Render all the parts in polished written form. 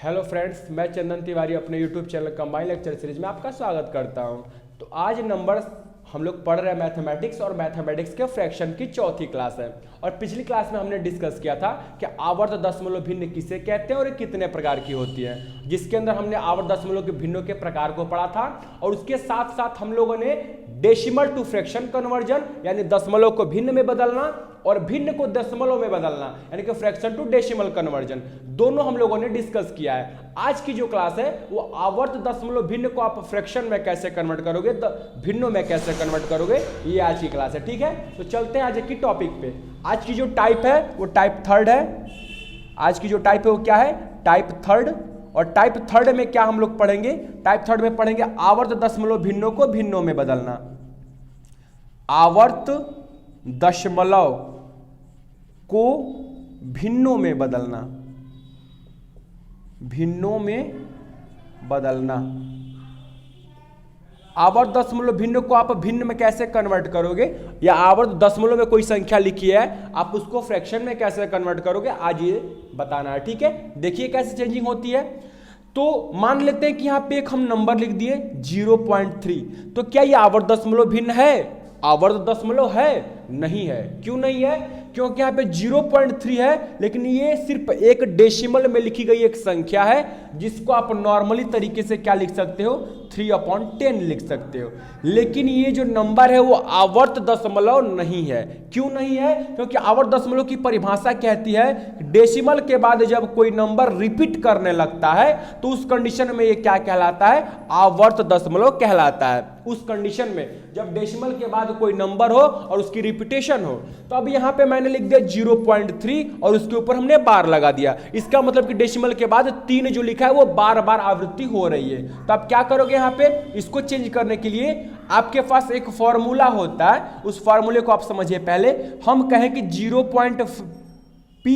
Hello friends, मैं चंदन तिवारी अपने YouTube channel combine lecture series में आपका स्वागत करता हूं। तो आज नंबर हम लोग पढ़ रहे हैं मैथमेटिक्स और मैथमेटिक्स के फ्रैक्शन की चौथी क्लास है। और पिछली क्लास में हमने डिस्कस किया था कि आवर्त दशमलव भिन्न किसे कहते हैं और ये कितने प्रकार की होती है, जिसके अंदर हमने आवर्त दशमलव के भिन्नों के प्रकार को पढ़ा था। और उसके साथ साथ हम लोगों ने डेसिमल टू फ्रैक्शन कन्वर्जन यानी दशमलव को भिन्न में बदलना और भिन्न को दशमलव में बदलना यानी कि फ्रैक्शन टू डेसिमल कन्वर्जन दोनों हम लोगों ने डिस्कस किया है। आज की जो क्लास है वो आवर्त दशमलव भिन्न को आप फ्रैक्शन में कैसे कन्वर्ट करोगे, भिन्नों में कैसे कन्वर्ट करोगे, ये आज की क्लास है। ठीक है, तो चलते हैं आज की टॉपिक पे। आज की जो टाइप है वो टाइप थर्ड है। आज की जो टाइप है वो क्या है? Type third. और टाइप थर्ड में क्या हम लोग पढ़ेंगे? टाइप थर्ड में पढ़ेंगे आवर्त दशमलव भिन्नों को भिन्नों में बदलना। आवर्त दशमलव को भिन्नों में बदलना, भिन्नों में बदलना। आवर्त दशमलव भिन्न को आप भिन्न में कैसे कन्वर्ट करोगे, या आवर्त दशमलव में कोई संख्या लिखी है आप उसको फ्रैक्शन में कैसे कन्वर्ट करोगे, आज ये बताना है। ठीक है, देखिए कैसे चेंजिंग होती है। तो मान लेते हैं कि यहां पे एक हम नंबर लिख दिए 0.3। तो क्या ये आवर्त दशमलव भिन्न है? आवर्त दशमलव है? नहीं है। क्यों नहीं है? क्योंकि यहाँ पे 0.3 है, लेकिन ये सिर्फ एक डेसिमल में लिखी गई एक संख्या है, जिसको आप नॉर्मली तरीके से क्या लिख सकते हो? 3/10 लिख सकते हो। लेकिन ये जो नंबर है वो आवर्त दशमलव नहीं है। क्यों नहीं है? क्योंकि आवर्त दशमलव की परिभाषा कहती है डेसिमल के बाद जब कोई नंबर रिपीट करने लगता है तो उस कंडीशन में ये क्या कहलाता है? आवर्त दशमलव कहलाता है। उस कंडीशन में जब डेसिमल के बाद कोई नंबर हो और उसकी रिपीटेशन हो। तो अब यहां पे मैंने लिख दिया 0.3 और उसके ऊपर हमने बार लगा दिया। इसका मतलब कि डेसिमल के बाद 3 जो लिखा है वो बार बार आवृत्ति हो रही है। तो आप क्या करोगे यहां पे? इसको चेंज करने के लिए आपके पास एक फॉर्मूला होता है, उस फॉर्मूले को आप समझिए। पहले हम कहें कि 0.p,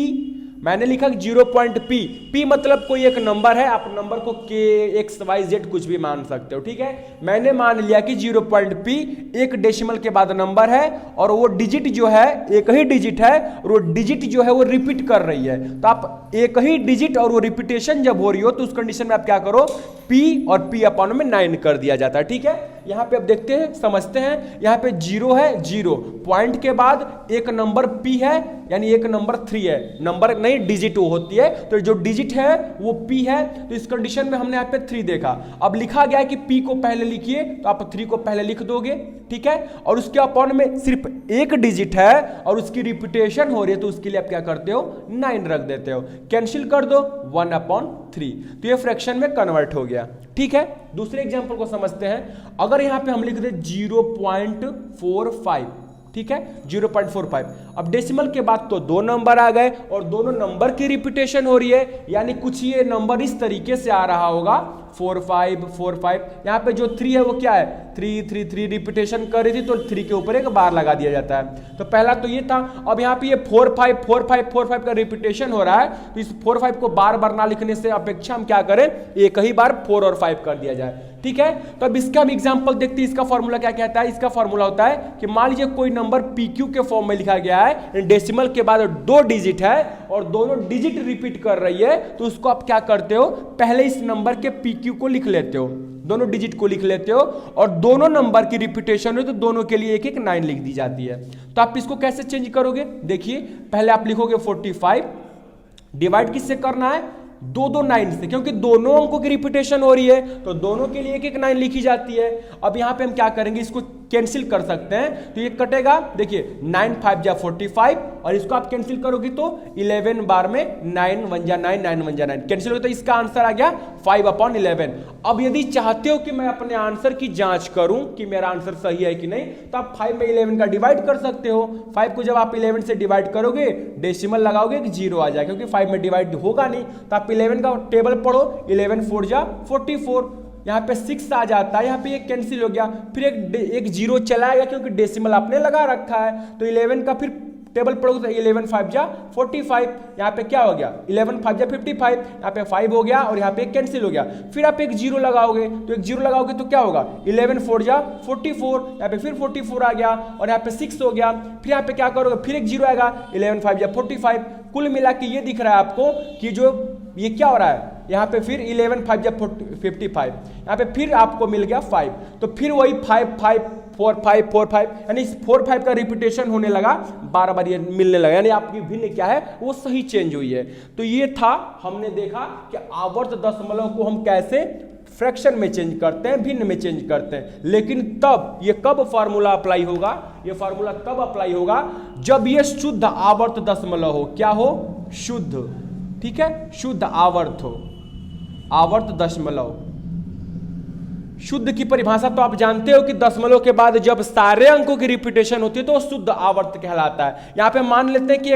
मैंने लिखा 0.p। p मतलब कोई एक नंबर है, आप नंबर को k x y z कुछ भी मान सकते हो। ठीक है, मैंने मान लिया कि 0.p एक डेसिमल के बाद नंबर है और वो डिजिट जो है एक ही डिजिट है और वो डिजिट जो है वो रिपीट कर रही है। तो आप एक ही डिजिट और वो रिपीटेशन जब हो रही हो तो उस कंडीशन में आप क्या करो? p और p/9 कर दिया जाता है। ठीक है, यहां पे अब देखते हैं, समझते हैं। यहां पे 0 है, 0 पॉइंट के बाद एक नंबर p है यानी एक नंबर 3 है। नंबर नहीं, डिजिट वो होती है, तो जो डिजिट है वो p है। तो इस कंडीशन में हमने यहाँ पे 3 देखा। अब लिखा गया है कि p को पहले लिखिए, तो आप 3 को पहले लिख दोगे। ठीक है, और उसके अपॉन में सिर्फ एक डिजिट है और उसकी रिपीटेशन हो रही है, तो उसके लिए आप क्या करते हो? 9 रख देते हो। कैंसिल कर दो, 1/3। तो ये फ्रैक्शन में कन्वर्ट हो गया। ठीक है, दूसरे एग्जांपल को समझते हैं। अगर यहां पे हम लिख दे 0.45, ठीक है, 0.45। अब डेसिमल के बाद तो 2 नंबर आ गए और दोनों नंबर की रिपीटेशन हो रही है, यानी कुछ ये नंबर इस तरीके से आ रहा होगा 4545। यहाँ पे जो 3 है वो क्या है? 3 रिपीटेशन कर रही थी, तो 3 के ऊपर एक बार लगा दिया जाता है। तो पहला तो ये था। अब यहाँ पे ये 454545 का रिपीटेशन हो रहा है, तो इस 45 को बार बार ना लिखने से अपेक्षा हम क्या करें? एक ही बार 4 और 5 कर दिया जाए। ठीक है, तो अब इसका हम एग्जांपल देखते हैं। इसका फॉर्मूला क्या कहता है? इसका फॉर्मूला होता है कि मान लीजिए कोई नंबर PQ के फॉर्म में लिखा गया है, डेसिमल के बाद 2 डिजिट है और दोनों डिजिट रिपीट कर रही है, तो उसको आप क्या करते हो? पहले इस नंबर के PQ को लिख लेते हो, दोनों डिजिट को लिख लेते हो, और दोनों नंबर की रिपीटेशन हो तो दोनों के लिए एक 9 लिख दी जाती है। तो आप इसको कैसे चेंज करोगे? देखिए, पहले आप लिखोगे 45, डिवाइड किससे करना है? 2 9 से, क्योंकि दोनों अंकों की रिपीटेशन हो रही है तो दोनों के लिए एक 9 लिखी जाती है। अब यहां पे हम क्या करेंगे? इसको कैंसिल कर सकते हैं, तो ये कटेगा। देखिए 9 5 जा 45 और इसको आप कैंसिल करोगे तो 11 बार में 9 1 जा 9 9 1 जा 9 कैंसिल हो, तो इसका आंसर आ गया 5/11। अब यदि चाहते हो कि मैं अपने आंसर की जांच करूं कि मेरा आंसर सही है कि नहीं, तो आप 5 में 11 का डिवाइड कर सकते हो। 5 को जब आप 11 से डिवाइड करोगे, डेसिमल लगाओगे कि 0 आ जाए, क्योंकि 5 में डिवाइड होगा नहीं। तो आप 11 का टेबल पढ़ो, 11 4 जा 44, यहाँ पे 6 आ जाता है, यहाँ पे एक कैंसिल हो गया, फिर एक 0 चला गया क्योंकि डेसिमल आपने लगा रखा है। तो 11 का फिर टेबल पढ़ोगे तो 11 5 जा 45, यहाँ पे क्या हो गया 11 5 जा 55, यहाँ पे 5 हो गया और यहाँ पे कैंसिल हो गया। फिर आप एक जीरो लगाओगे, तो एक जीरो लगाओगे तो क्या होगा 11 4 जा 44, यहाँ पे फिर 44 आ गया और यहाँ पे 6 हो गया। फिर यहाँ पे क्या करोगे, फिर एक जीरो आएगा 11 5 जा 45। कुल मिला के ये दिख रहा है आपको कि जो ये क्या हो रहा है, यहाँ पे फिर 11 5 जा 55, यहाँ पे फिर आपको मिल गया 5, तो फिर वही 5 5 4 5 4 5, यानी 4 5 का रिपीटेशन होने लगा, बार बार ये मिलने लगा, यानी आपकी भिन्न क्या है वो सही चेंज हुई है। तो ये था, हमने देखा कि आवर्त दशमलव को हम कैसे फ्रैक्शन में चेंज करते हैं, भिन्न में चेंज करते हैं। लेकिन तब ये कब फार्मूला अप्लाई होगा, ये फार्मूला तब अप्लाई होगा जब ये शुद्ध आवर्त दशमलव हो। क्या हो, शुद्ध, ठीक है, शुद्ध आवर्त हो, आवर्त दशमलव। शुद्ध की परिभाषा तो आप जानते हो कि दशमलव के बाद जब सारे अंकों की रिपीटेशन होती है तो शुद्ध आवर्त कहलाता है। यहां पे मान लेते हैं कि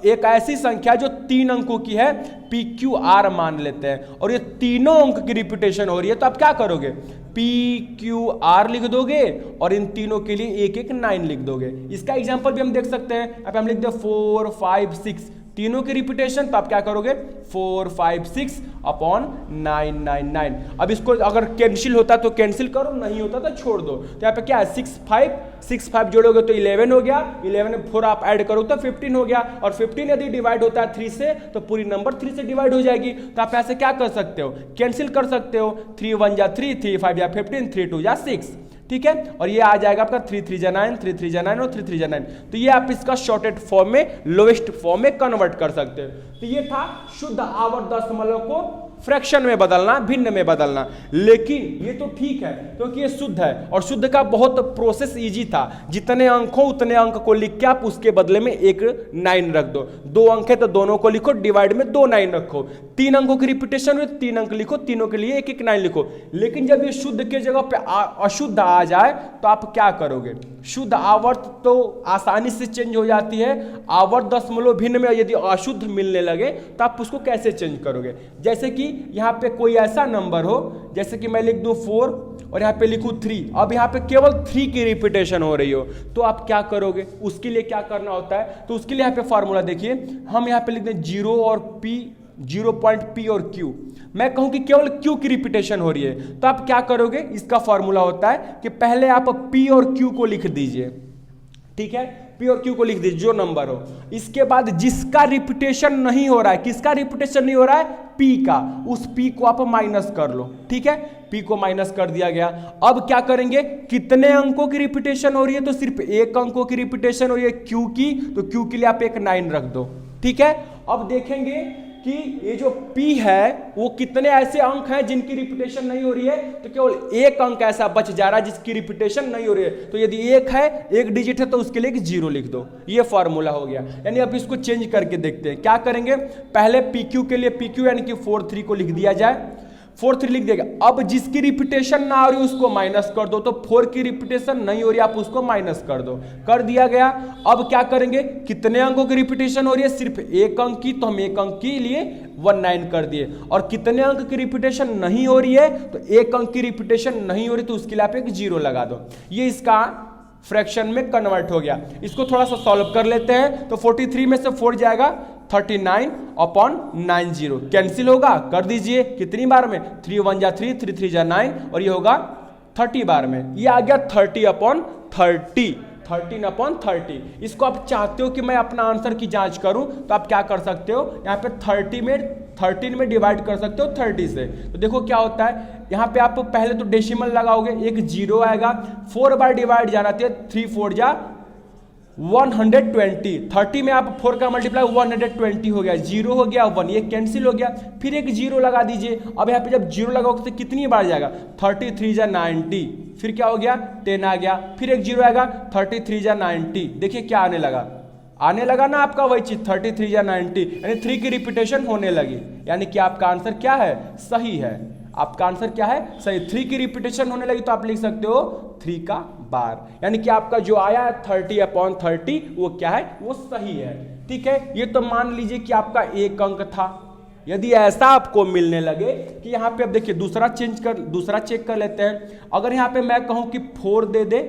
एक ऐसी संख्या जो 3 अंकों की है, PQR मान लेते हैं, और ये तीनों अंक की रिपीटेशन हो रही है, तो आप क्या करोगे, PQR लिख दोगे और इन तीनों के लिए एक एक 9 लिख दोगे। इसका एग्जांपल भी हम देख सकते हैं, अब हम लिख दे 4 5 6, तीनों की रिपीटेशन, तो आप क्या करोगे 4 5 6 अपॉन 9 9 9। अब इसको अगर कैंसिल होता तो कैंसिल करो, नहीं होता तो छोड़ दो। तो यहाँ पे क्या है 6 5 जोड़ोगे तो 11 हो गया, 11 में 4 आप ऐड करो तो 15 हो गया, और 15 यदि डिवाइड होता है 3 से तो पूरी नंबर 3 से डिवाइड हो जाएगी। तो आप ऐसे क्या कर सकते हो, कैंसिल कर सकते हो, 3 1 जा 3, 3 5 जा 15, 3 2 जा 6, ठीक है, और ये आ जाएगा आपका 3 3 जा 9, 3 3 जा 9 और 3 3 जा 9। तो ये आप इसका शॉर्टेड फॉर्म में, लोएस्ट फॉर्म में कन्वर्ट कर सकते हो। तो ये था शुद्ध आवर्त दशमलव को फ्रैक्शन में बदलना, भिन्न में बदलना। लेकिन ये तो ठीक है क्योंकि ये शुद्ध है, और शुद्ध का बहुत प्रोसेस इजी था, जितने अंक हो उतने अंक को लिख के आप उसके बदले में एक 9 रख दो। 2 अंक है तो दोनों को लिखो, डिवाइड में 2 9 रखो। 3 अंकों की रिपीटेशन में 3 अंक लिखो, तीनों के लिए एक एक 9 लिखो। लेकिन जब ये शुद्ध के जगह पे अशुद्ध आ जाए तो आप क्या करोगे, शुद्ध आवर्त तो आसानी से चेंज हो जाती है, आवर्त दशमलव भिन्न में यदि अशुद्ध मिलने लगे तो आप उसको कैसे चेंज करोगे। जैसे कि यहाँ पे कोई ऐसा नंबर हो, जैसे कि मैं लिख दूं 4 और यहाँ पे लिखूं 3, अब यहाँ पे केवल 3 की रिपीटेशन हो रही हो, तो आप क्या करोगे, उसके लिए क्या करना होता है। तो उसके लिए यहाँ पे फॉर्मूला देखिए, हम यहाँ पे लिख दें 0 और P, 0 पॉइंट P और Q। मैं कहूं कि केवल Q की रिपीटेशन हो रही है, तो आप क्या करोगे, इसका फॉर्मूला होता है कि पहले आप P और Q को लिख दीजिए, ठीक है, P और Q को लिख दीजिए जो नंबर हो। इसके बाद जिसका रिपीटेशन नहीं हो रहा है, किसका रिपीटेशन नहीं हो रहा है, P का, उस P को आप माइनस कर लो, ठीक है, P को माइनस कर दिया गया। अब क्या करेंगे, कितने अंकों की रिपीटेशन हो रही है, तो सिर्फ एक अंकों की रिपीटेशन हो रही है Q की, तो Q के लिए आप एक 9 रख दो, ठीक है। अब देखेंगे कि ये जो P है वो कितने ऐसे अंक हैं जिनकी रिपीटेशन नहीं हो रही है, तो केवल एक अंक ऐसा बच जा रहा है जिसकी रिपीटेशन नहीं हो रही है। तो यदि एक है, एक डिजिट है, तो उसके लिए 0 लिख दो, ये फॉर्मूला हो गया। यानी अब इसको चेंज करके देखते हैं, क्या करेंगे, पहले PQ के लिए PQ यानी कि 4 3 को लिख दिया जाए, 4 3 लिख देगा। अब जिसकी रिपीटेशन ना हो रही उसको माइनस कर दो, तो 4 की रिपीटेशन नहीं हो रही, आप उसको माइनस कर दो, कर दिया गया। अब क्या करेंगे, कितने अंकों की रिपीटेशन हो रही है, सिर्फ एक अंक की, तो हम एक अंक के लिए 19 कर दिए। और कितने अंक की रिपीटेशन नहीं हो रही है, तो एक अंक की रिपीटेशन नहीं हो रही, तो उसके लिए आप एक 0 लगा दो। ये इसका फ्रैक्शन में कन्वर्ट हो गया। इसको थोड़ा सा सॉल्व कर लेते हैं, तो 43 में से 4 जाएगा 39 अपॉन 90, कैंसिल होगा, कर दीजिए, कितनी बार में, 3 1 जा 3, 3 3 जा 9, और ये होगा 30 बार में, ये आ गया 30 अपॉन 30, 13 अपॉन 30। इसको आप चाहते हो कि मैं अपना आंसर की जांच करूं, तो आप क्या कर सकते हो, यहाँ पे 13 में डिवाइड कर सकते हो 30 से। तो देखो क्या होता है, यहाँ पे आप पहले तो डेसिमल लगाओगे, एक 0 आएगा, 4 बार डिवाइड जाना चाहिए, 3 4 जा 120, 30 में आप 4 का मल्टीप्लाई 120 हो गया, 0 हो गया 1, ये कैंसिल हो गया, फिर एक 0 लगा दीजिए। अब यहाँ पे जब 0 लगाओगे तो कितनी बार जाएगा, 33 जा 90, फिर क्या हो गया 10 आ गया, फिर एक 0 आएगा, 33 जा 90, देखिए क्या आने लगा ना आपका वही चीज, 33 या 90, यानी 3 की रिपीटेशन होने लगी, यानी कि आपका आंसर क्या है, सही है। आपका आंसर क्या है, सही, 3 की रिपीटेशन होने लगी, तो आप लिख सकते हो 3 का बार, यानी कि आपका जो आया है 30 अपॉन 30 वो क्या है, वो सही है, ठीक है। ये तो मान लीजिए कि आपका एक अंक था। यदि ऐसा आपको मिलने लगे कि यहाँ पे अब देखिए दूसरा चेक कर लेते हैं। अगर यहाँ पे मैं कहूँ कि 4 दे दे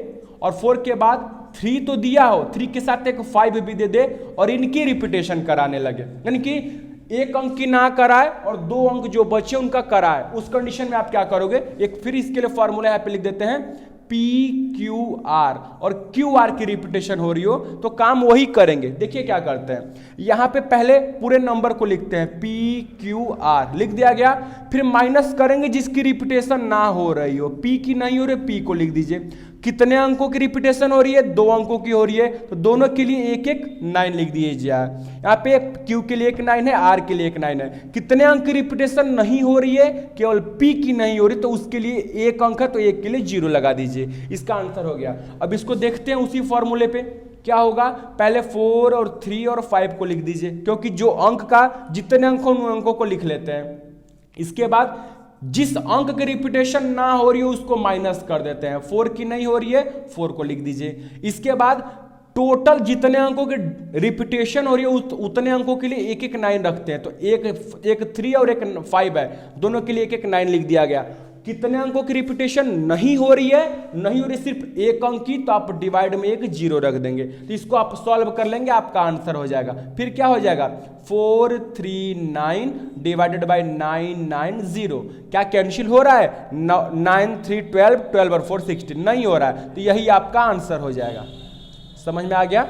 और 4 के बाद 3 तो दिया हो, 3 के साथ एक 5 भी दे दे और इनकी रिपीटेशन कराने लगे, यानी कि एक अंक की ना कराए और 2 अंक जो बचे उनका कराए, उस कंडीशन में आप क्या करोगे, एक फिर इसके लिए फॉर्मूला यहाँ पे लिख देते हैं PQR, और QR की रिपीटेशन हो रही हो तो काम वही करेंगे। देखिए क्या करते हैं, यहां पे पहले पूरे नंबर को लिखते हैं PQR, लिख दिया गया, फिर माइनस करेंगे जिसकी रिपीटेशन ना हो रही हो, P की नहीं हो रही P को लिख दीजिए। कितने अंकों की रिपीटेशन हो रही है, 2 अंकों की हो रही है, तो दोनों के लिए एक एक 9 लिख दीजिए। यहाँ पे Q के लिए एक 9 है, R के लिए एक 9 है। कितने अंक की रिपीटेशन नहीं हो रही है, केवल P की नहीं हो रही, तो उसके लिए एक अंक है तो एक के लिए 0 लगा दीजिए। इसका आंसर हो गया। अब इसको देखते हैं उसी फॉर्मूले पे क्या होगा, पहले 4 और 3 और 5 को लिख दीजिए, क्योंकि जो अंक का जितने अंक हो उन अंकों को लिख लेते हैं। इसके बाद जिस अंक की रिपीटेशन ना हो रही है उसको माइनस कर देते हैं, 4 की नहीं हो रही है 4 को लिख दीजिए। इसके बाद टोटल जितने अंकों की रिपीटेशन हो रही है उतने अंकों के लिए एक एक 9 रखते हैं, तो एक 3 और एक 5 है, दोनों के लिए एक एक 9 लिख दिया गया। कितने अंकों की रिपीटेशन नहीं हो रही है, नहीं हो रही सिर्फ एक अंक की, तो आप डिवाइड में एक 0 रख देंगे, तो इसको आप सॉल्व कर लेंगे, आपका आंसर हो जाएगा। फिर क्या हो जाएगा, 439 डिवाइडेड बाय 990, क्या कैंसिल हो रहा है, 9 3 12, 12 और 4 16, नहीं हो रहा है, तो यही आपका आंसर हो जाएगा। समझ में आ गया।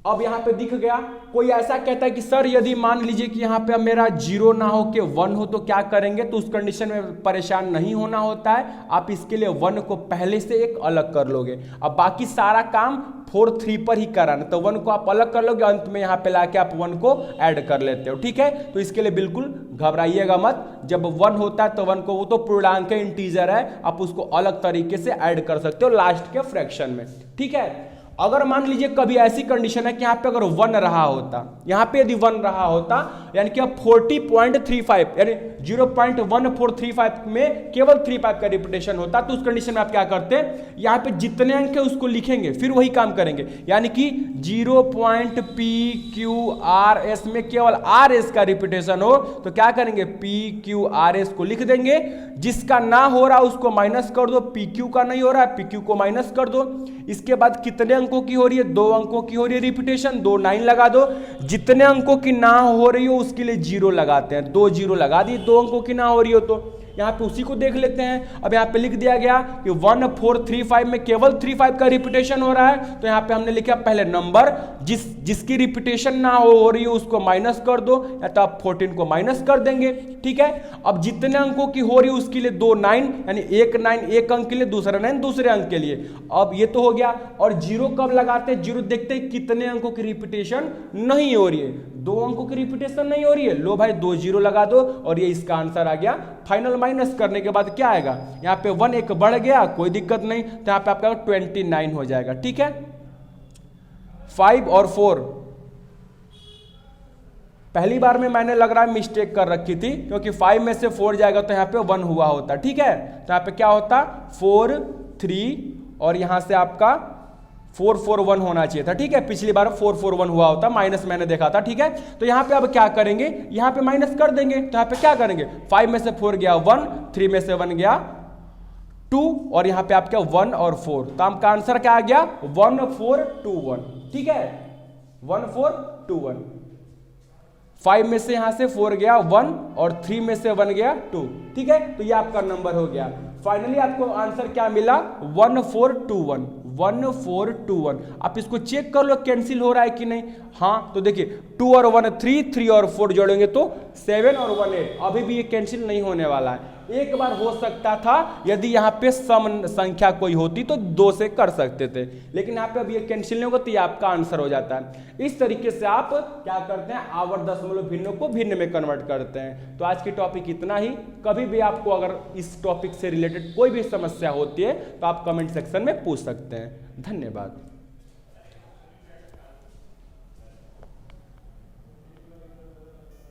अब यहां पे दिख गया। कोई ऐसा कहता है कि सर यदि मान लीजिए कि यहां पे अब मेरा 0 ना हो के 1 हो तो क्या करेंगे, तो उस कंडीशन में परेशान नहीं होना होता है, आप इसके लिए 1 को पहले से एक अलग कर लोगे। अब बाकी सारा काम 4 3 पर ही कराना, तो 1 को आप अलग कर लोगे, अंत में यहां पे लाके आप 1 को ऐड कर लेते हो, ठीक है। तो इसके लिए बिल्कुल घबराइएगा मत, जब 1 होता है तो 1 को, वो तो पूर्णांक इंटीजर है, आप उसको अलग तरीके से ऐड कर सकते हो लास्ट के फ्रैक्शन में, ठीक है। अगर मान लीजिए कभी ऐसी कंडीशन है कि यहाँ पे अगर 1 रहा होता, यहाँ पे यदि 1 रहा होता, यानी कि अब 40.35 यानी 0.1435 में केवल 35 का रिपीटेशन होता, तो उस कंडीशन में आप क्या करते हैं, यहाँ पे जितने अंक है उसको लिखेंगे, फिर वही काम करेंगे, यानी कि 0.PQRS में केवल RS का रिपीटेशन हो तो क्या करेंगे, PQRS को लिख देंगे, जिसका ना हो रहा उसको माइनस कर दो, PQ का नहीं हो रहा है PQ को माइनस कर दो। इसके बाद कितने अंकों की हो रही है, 2 अंकों की हो रही है रिपीटेशन, 2 9 लगा दो, जितने अंकों की ना हो रही हो उसके लिए 0 लगाते हैं, 2 0 लगा दिए, 2 अंकों की ना हो रही हो तो यहाँ पे उसी को देख लेते हैं। अब यहाँ पे लिख दिया गया कि 1435 में केवल 35 का रिपीटेशन हो रहा है, तो यहाँ पे हमने लिखा पहले नंबर जिसकी रिपीटेशन ना हो रही है उसको माइनस कर दो, या तो आप 14 को माइनस कर देंगे, ठीक है। अब जितने अंकों की हो रही है उसके लिए 2 9, यानी एक 9 एक अंक के लिए, दूसरा 9 दूसरे अंक के लिए। अब ये तो हो गया। और 0 कब लगाते हैं, 0 देखते हैं कितने अंकों की रिपीटेशन नहीं हो रही है, 2 अंकों की रिपीटेशन नहीं हो रही है, लो भाई 2 0 लगा दो, और ये इसका आंसर आ गया। फाइनल माइनस करने के बाद क्या आएगा, यहाँ पे 1 एक बढ़ गया, कोई दिक्कत नहीं, तो यहाँ पे आपका 29 हो जाएगा, ठीक है। 5 और 4 पहली बार में मैंने लग रहा है मिस्टेक कर रखी थी, क्योंकि 5 में से 4 जाएगा तो यहाँ पे 1 हुआ होता, ठीक है। तो यहाँ पे क्या होता, 4 3 और यहाँ से आपका 4 4 1 होना चाहिए था, ठीक है। पिछली बार 4 4 1 हुआ होता, माइनस मैंने देखा था, ठीक है। तो यहाँ पे अब क्या करेंगे, यहाँ पे माइनस कर देंगे, तो यहाँ पे क्या करेंगे, 5 में से 4 गया 1, 3 में से 1 गया 2, और यहाँ पे आपका 1 और 4, तो आपका आंसर क्या आ गया, 1 4 2 1, ठीक है, 1 4 2 1। 5 में से यहां से 4 गया 1 और 3 में से 1 गया 2, ठीक है। तो ये आपका नंबर हो गया। फाइनली आपको आंसर क्या मिला, 1421, 1421। आप इसको चेक कर लो कैंसिल हो रहा है कि नहीं। हाँ, तो देखिए 2 और 1 3, 3 और 4 जोड़ेंगे तो 7 और 1 8, अभी भी ये कैंसिल नहीं होने वाला है। एक बार हो सकता था यदि यहाँ पे सम संख्या कोई होती तो 2 से कर सकते थे, लेकिन यहाँ पे अब ये कैंसिल नहीं होगा तो ये आपका आंसर हो जाता है। इस तरीके से आप क्या करते हैं, आवर्त दशमलव भिन्नों को भिन्न में कन्वर्ट करते हैं। तो आज की टॉपिक इतना ही। कभी भी आपको अगर इस टॉपिक से रिलेटेड कोई भी समस्या होती है तो आप कमेंट सेक्शन में पूछ सकते हैं। धन्यवाद।